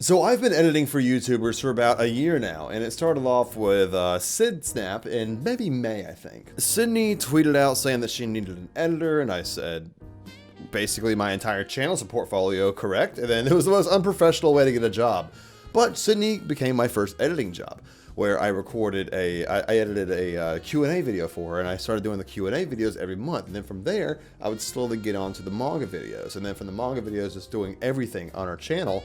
So I've been editing for YouTubers for about a year now, and it started off with Sydsnap in maybe May, I think. Sydney tweeted out saying that she needed an editor, and I said, basically my entire channel's a portfolio, correct? And then it was the most unprofessional way to get a job. But Sydney became my first editing job, where I edited a Q&A video for her, and I started doing the Q&A videos every month. And then from there, I would slowly get on to the manga videos. And then from the manga videos, just doing everything on our channel,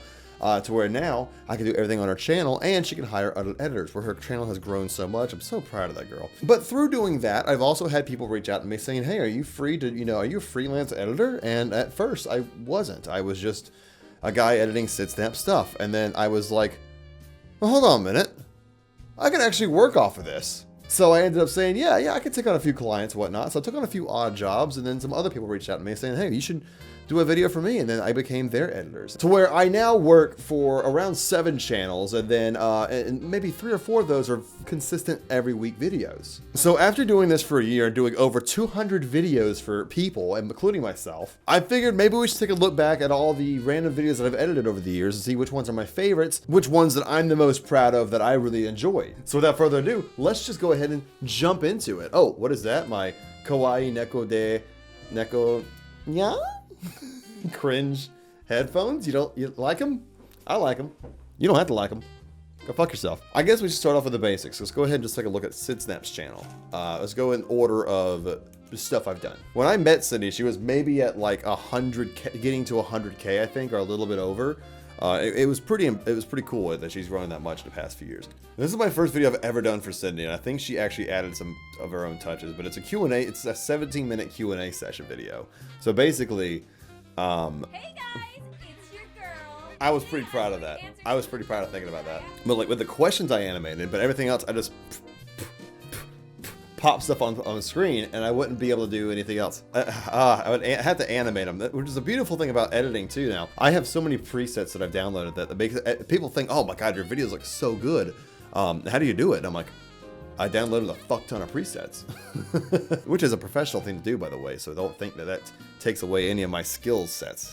to where now I can do everything on her channel, and she can hire other editors, where her channel has grown so much. I'm so proud of that girl. But through doing that, I've also had people reach out to me saying, hey, are you free to, are you a freelance editor? And at first I wasn't. I was just a guy editing Sydsnap stuff. And then I was like, well, hold on a minute. I can actually work off of this. So I ended up saying, yeah, I could take on a few clients and whatnot. So I took on a few odd jobs, and then some other people reached out to me saying, hey, you should do a video for me. And then I became their editors, to where I now work for around 7 channels, and then and maybe 3 or 4 of those are consistent every week videos. So after doing this for a year and doing over 200 videos for people, and including myself, I figured maybe we should take a look back at all the random videos that I've edited over the years and see which ones are my favorites, which ones that I'm the most proud of, that I really enjoyed. So without further ado, let's just go ahead and jump into it. Oh, what is that? My kawaii neko de neko nya? Cringe headphones? You like them? I like them. You don't have to like them. Go fuck yourself. I guess we should start off with the basics. Let's go ahead and just take a look at Sydsnap's channel. Let's go in order of stuff I've done. When I met Sydney, she was maybe at like 100K, getting to 100K, I think, or a little bit over. It was pretty cool that she's grown that much in the past few years. This is my first video I've ever done for Sydney, and I think she actually added some of her own touches, but it's a Q&A. It's a 17-minute Q&A session video. So basically, hey guys, it's your girl. I was pretty proud of that. I was pretty proud of thinking about that. But like with the questions I animated, but everything else I just pop stuff on the screen, and I wouldn't be able to do anything else. I would have to animate them, which is a beautiful thing about editing too now. I have so many presets that I've downloaded that makes people think, oh my god, your videos look so good. How do you do it? And I'm like, I downloaded a fuck ton of presets, which is a professional thing to do, by the way. So don't think that that takes away any of my skill set.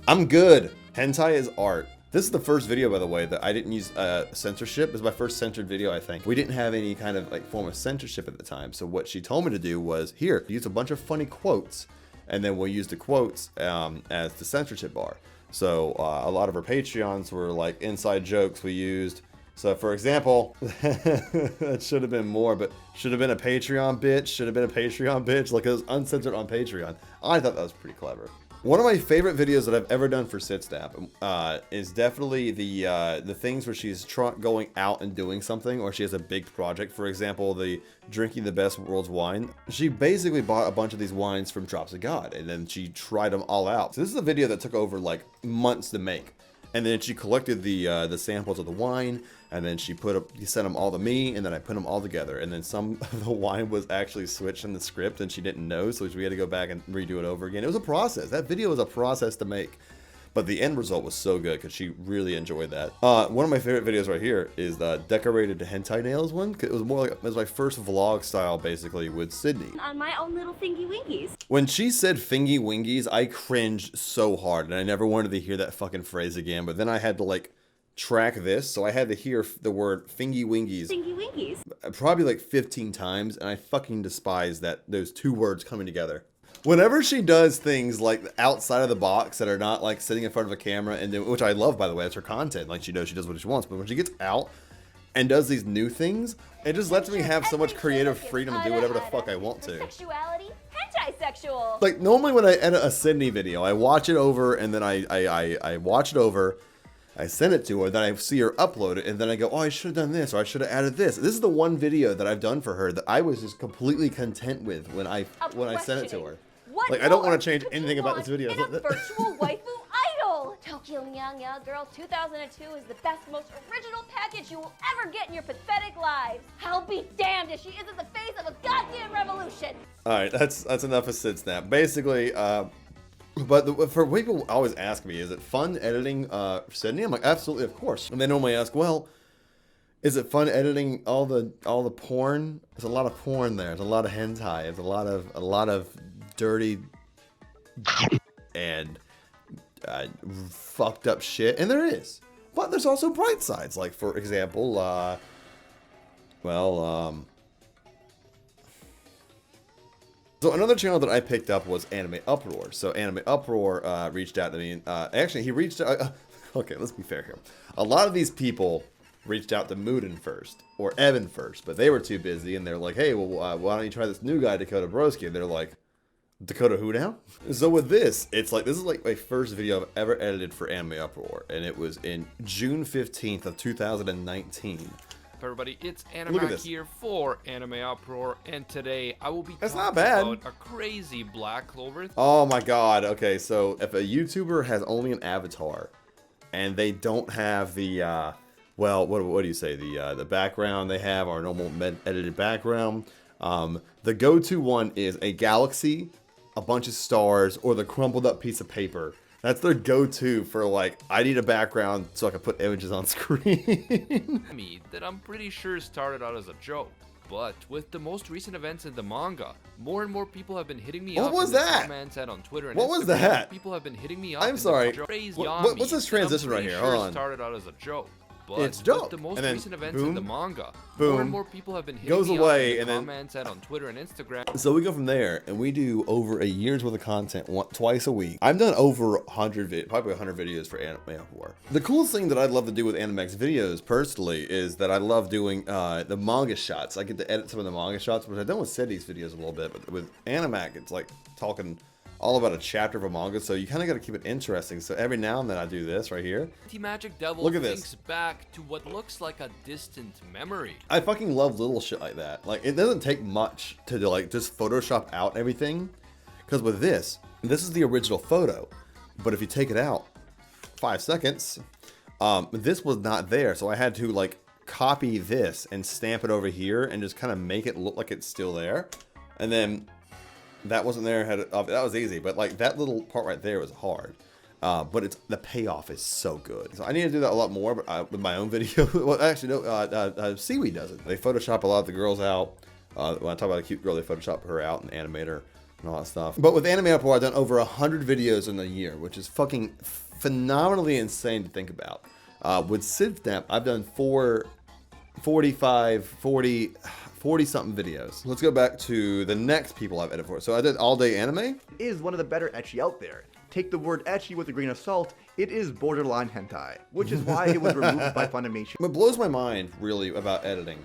I'm good. Hentai is art. This is the first video, by the way, that I didn't use censorship. It was my first censored video, I think. We didn't have any kind of like form of censorship at the time. So what she told me to do was, here, use a bunch of funny quotes, and then we'll use the quotes as the censorship bar. So a lot of her Patreons were like inside jokes we used. So for example, that should have been more, but should have been a Patreon bitch, should have been a Patreon bitch. Like, it was uncensored on Patreon. I thought that was pretty clever. One of my favorite videos that I've ever done for Sydsnap is definitely the things where she's going out and doing something, or she has a big project. For example, the drinking the best world's wine. She basically bought a bunch of these wines from Drops of God, and then she tried them all out. So this is a video that took over like months to make. And then she collected the samples of the wine, and then she sent them all to me, and then I put them all together. And then some of the wine was actually switched in the script, and she didn't know, so we had to go back and redo it over again. It was a process. That video was a process to make, but the end result was so good because she really enjoyed that. One of my favorite videos right here is the decorated hentai nails one. It was more like, it was my first vlog style, basically, with Sydney. On my own little fingy winkies. When she said fingy wingies, I cringed so hard, and I never wanted to hear that fucking phrase again. But then I had to like track this, so I had to hear the word fingy wingies. Fingy winkies. Probably like 15 times, and I fucking despise those 2 words coming together. Whenever she does things like outside of the box that are not like sitting in front of a camera, and which I love, by the way, that's her content. Like, she knows she does what she wants, but when she gets out and does these new things, it just lets me have so much creative freedom to do whatever the fuck I want to. Sexuality, hentai sexual. Like, normally when I edit a Sydney video, I watch it over, and then I watch it over, I send it to her, then I see her upload it, and then I go, oh, I should have done this, or I should have added this. This is the one video that I've done for her that I was just completely content with when I sent it to her. Like, I don't want to change anything about this video. In a virtual waifu idol. Tokyo Nyanya Girl 2002 is the best, most original package you will ever get in your pathetic lives. I'll be damned if she isn't the face of a goddamn revolution. All right, that's enough of Sydsnap. Basically, but for people always ask me, is it fun editing Sydney? I'm like, absolutely, of course. And they normally ask, well, Is it fun editing all the porn? There's a lot of porn there. There's a lot of hentai. There's a lot of dirty and fucked up shit, and there is. But there's also bright sides. Like for example, so another channel that I picked up was Anime Uproar. So Anime Uproar reached out to me. Actually, he reached out. Okay, let's be fair here. A lot of these people reached out to Mooden first, or Evan first, but they were too busy, and they're like, hey, well, why don't you try this new guy, Dakota Broskie? And they're like, Dakota who now? So with this, it's like, this is like my first video I've ever edited for Anime Uproar, and it was in June 15th of 2019. Everybody, it's Anime here for Anime Uproar, and today I will be talking about a crazy Black Clover. Oh my god, okay, so if a YouTuber has only an avatar, and they don't have the, well, what do you say, the background they have, our normal edited background, the go-to one is a galaxy, a bunch of stars, or the crumpled up piece of paper. That's their go-to for, like, I need a background so I can put images on screen. That I'm pretty sure started out as a joke, but with the most recent events in the manga, more and more people have been hitting me up in the comments and on Twitter and What was that? People have been hitting me up. I'm sorry. What's this transition right here? Hold on. Started out as a joke. But it's dope. The most and then recent events boom, in the manga, boom, more and more people have been hitting goes me away, up in the and comments and on Twitter and Instagram. So we go from there, and we do over a year's worth of content twice a week. I've done over 100, probably 100 videos for Anime Uproar. The coolest thing that I'd love to do with Animex videos, personally, is that I love doing the manga shots. I get to edit some of the manga shots, which I've done with Sidney's videos a little bit, but with Animac, it's like talking all about a chapter of a manga, so you kind of got to keep it interesting. So every now and then I do this right here. Magic Devil Look at thinks back to what looks like a distant memory. I fucking love little shit like that. Like, it doesn't take much to like just Photoshop out everything, because with this is the original photo, but if you take it out 5 seconds, this was not there, so I had to like copy this and stamp it over here and just kind of make it look like it's still there, and then that wasn't there. That was easy, but like that little part right there was hard. But the payoff is so good. So I need to do that a lot more, but with my own video. Well, actually, no. Seaweed does it. They Photoshop a lot of the girls out. When I talk about a cute girl, they Photoshop her out and animate her and all that stuff. But with Anime Uproar, I've done over 100 videos in a year, which is fucking phenomenally insane to think about. With Sydsnap, I've done 40 something videos. Let's go back to the next people I've edited for. So I did All Day Anime. Is one of the better ecchi out there. Take the word ecchi with a grain of salt, it is borderline hentai, which is why it was removed by Funimation. What blows my mind really about editing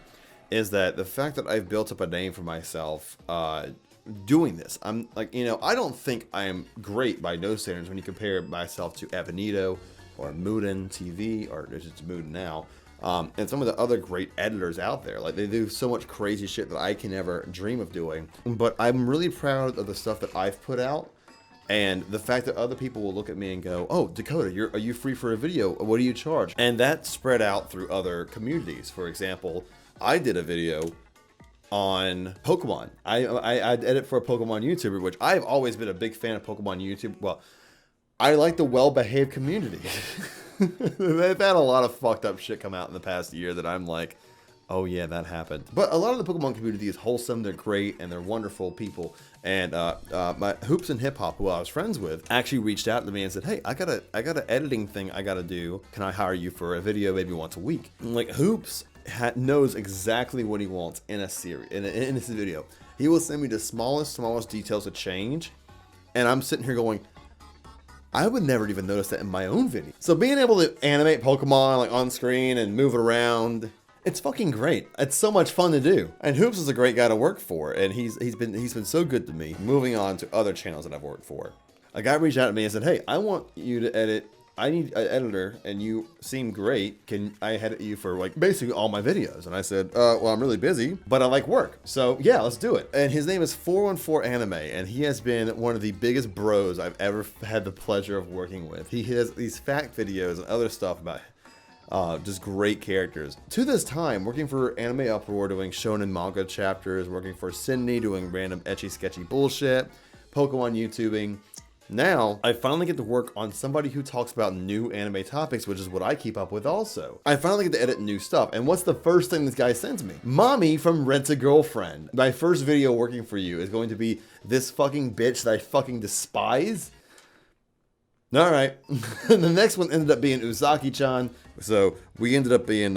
is that the fact that I've built up a name for myself doing this. I'm like, you know, I don't think I am great by no standards when you compare myself to Avenito or Mooden TV, or it's just Mooden now. And some of the other great editors out there. Like, they do so much crazy shit that I can never dream of doing. But I'm really proud of the stuff that I've put out, and the fact that other people will look at me and go, oh, Dakota, are you free for a video? What do you charge? And that spread out through other communities. For example, I did a video on Pokemon. I edit for a Pokemon YouTuber, which I've always been a big fan of Pokemon YouTube. Well, I like the well-behaved community. They've had a lot of fucked up shit come out in the past year that I'm like, oh yeah, that happened. But a lot of the Pokemon community is wholesome, they're great, and they're wonderful people. And my Hoops and Hip Hop, who I was friends with, actually reached out to me and said, hey, I got an editing thing I gotta do. Can I hire you for a video maybe once a week? And like, Hoops knows exactly what he wants in a series, in this video. He will send me the smallest details to change, and I'm sitting here going, I would never even notice that in my own video. So being able to animate Pokemon like on screen and move it around, it's fucking great. It's so much fun to do. And Hoops is a great guy to work for, and he's been so good to me. Moving on to other channels that I've worked for. A guy reached out to me and said, hey, I want you to edit. I need an editor, and you seem great. Can I edit you for like basically all my videos? And I said, well, I'm really busy, but I like work. So yeah, let's do it. And his name is 414 Anime, and he has been one of the biggest bros I've ever had the pleasure of working with. He has these fact videos and other stuff about just great characters. To this time, working for Anime Uproar, doing shonen manga chapters, working for Sydney, doing random etchy sketchy bullshit, Pokemon YouTubing. Now, I finally get to work on somebody who talks about new anime topics, which is what I keep up with also. I finally get to edit new stuff, and what's the first thing this guy sends me? Mommy from Rent a Girlfriend. My first video working for you is going to be this fucking bitch that I fucking despise. All right. The next one ended up being Uzaki-chan, so we ended up being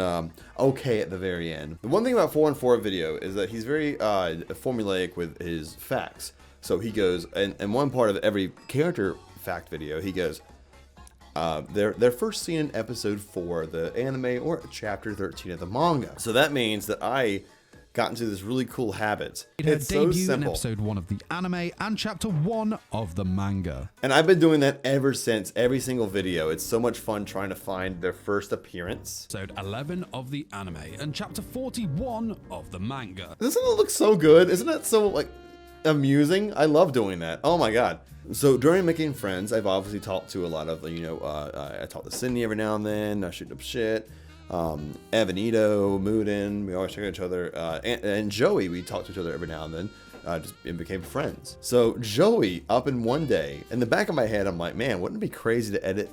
okay at the very end. The one thing about 4-on-4 video is that he's very formulaic with his facts. So he goes, and one part of every character fact video, he goes, they're first seen in episode 4, the anime, or chapter 13 of the manga. So that means that I got into this really cool habit. It's so simple. In episode 1 of the anime and chapter 1 of the manga. And I've been doing that ever since, every single video. It's so much fun trying to find their first appearance. Episode 11 of the anime and chapter 41 of the manga. Doesn't it look so good? Isn't that so, like, amusing? I love doing that. Oh my god. So during making friends, I've obviously talked to a lot of, you know, I talk to Sydney every now and then. I shoot up shit. Evanito, Moodin, we always check out each other, and Joey, we talk to each other every now and then, and became friends. So Joey, up in one day, in the back of my head, I'm like, man, wouldn't it be crazy to edit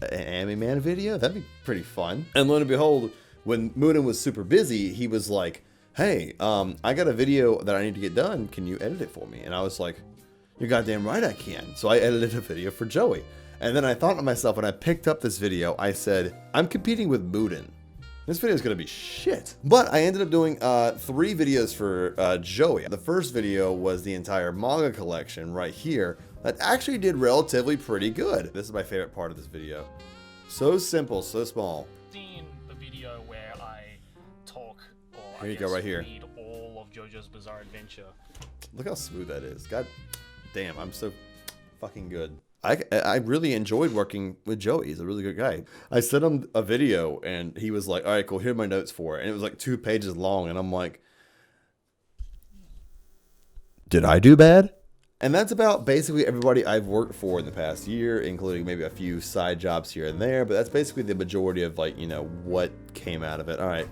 an Anime Man video? That'd be pretty fun. And lo and behold, when Moodin was super busy, he was like, hey, I got a video that I need to get done. Can you edit it for me? And I was like, you're goddamn right I can. So I edited a video for Joey. And then I thought to myself, when I picked up this video, I said, I'm competing with Moodin. This video is going to be shit. But I ended up doing 3 videos for Joey. The first video was the entire manga collection right here that actually did relatively pretty good. This is my favorite part of this video. So simple, so small. Seen the video where I talk, or Here you go, right here. Read all of JoJo's Bizarre Adventure. Look how smooth that is. God damn, I'm so fucking good. I really enjoyed working with Joey. He's a really good guy. I sent him a video and he was like, all right, cool, here are my notes for it. And it was like 2 pages long. And I'm like, did I do bad? And that's about basically everybody I've worked for in the past year, including maybe a few side jobs here and there. But that's basically the majority of, like, you know, what came out of it. All right,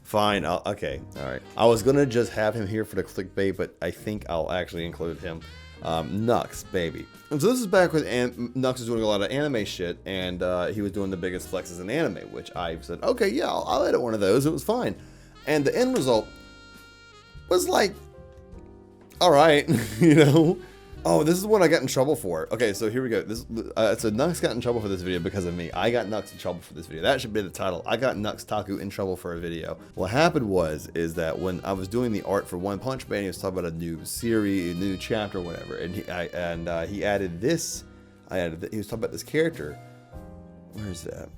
fine. Okay. All right. I was going to just have him here for the clickbait, but I think I'll actually include him. Nux, baby. And so this is back when Nux was doing a lot of anime shit, and he was doing the biggest flexes in anime, which I said, okay, yeah, I'll edit one of those. It was fine. And the end result was like, all right, you know. Oh, this is what I got in trouble for. Okay, so here we go. So Nux got in trouble for this video because of me. I got Nux in trouble for this video. That should be the title. I got Nux Taku in trouble for a video. What happened is that when I was doing the art for One Punch Man, he was talking about a new series, a new chapter, whatever, and he added this. He was talking about this character. Where is that?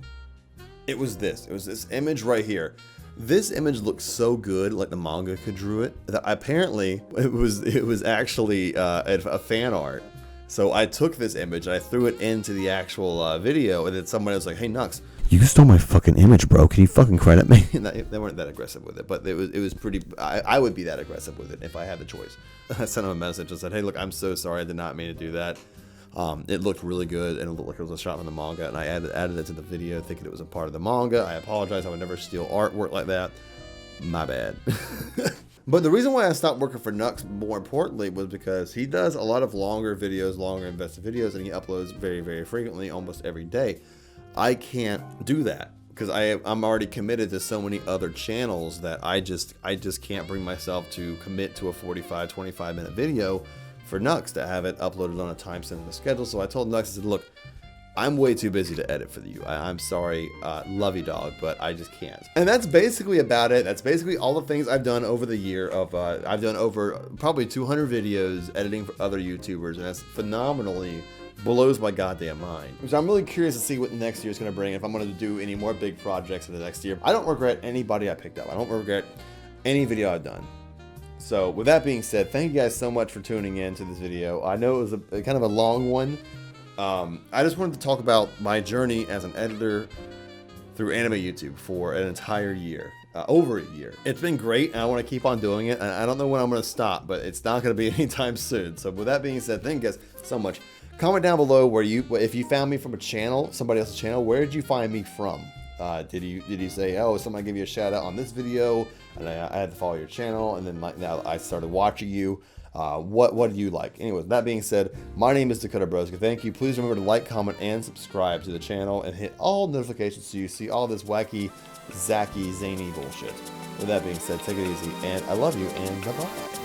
It was this. It was this image right here. This image looks so good, like the manga could drew it, that apparently it was actually a fan art. So I took this image and I threw it into the actual video, and then somebody was like, "Hey Nux, you stole my fucking image, bro. Can you fucking credit me?" And they weren't that aggressive with it, but it was pretty. I would be that aggressive with it if I had the choice. I sent him a message and said, "Hey, look, I'm so sorry. I did not mean to do that. It looked really good, and it looked like it was a shot from the manga, and I added it to the video thinking it was a part of the manga. I apologize. I would never steal artwork like that. My bad." But the reason why I stopped working for Nux, more importantly, was because he does a lot of longer videos, longer invested videos, and he uploads very, very frequently, almost every day. I can't do that because I'm already committed to so many other channels that I just can't bring myself to commit to a 45, 25-minute video for Nux to have it uploaded on a time-sensitive schedule. So I told Nux, I said, look, I'm way too busy to edit for you. I'm sorry, love you, dog, but I just can't. And that's basically about it. That's basically all the things I've done over the year of, I've done over probably 200 videos editing for other YouTubers, and that's phenomenally blows my goddamn mind. So I'm really curious to see what next year is going to bring, if I'm going to do any more big projects in the next year. I don't regret anybody I picked up. I don't regret any video I've done. So with that being said, thank you guys so much for tuning in to this video. I know it was a kind of a long one. I just wanted to talk about my journey as an editor through Anime YouTube for an entire year, over a year. It's been great, and I want to keep on doing it. And I don't know when I'm going to stop, but it's not going to be anytime soon. So with that being said, thank you guys so much. Comment down below if you found me from a channel, somebody else's channel. Where did you find me from? Did you say, oh, somebody give you a shout out on this video, and I had to follow your channel, and then like now I started watching you. What do you like? Anyway, that being said, my name is Dakota Broskie. Thank you. Please remember to like, comment, and subscribe to the channel, and hit all notifications so you see all this wacky, zacky, zany bullshit. With that being said, take it easy, and I love you, and bye-bye.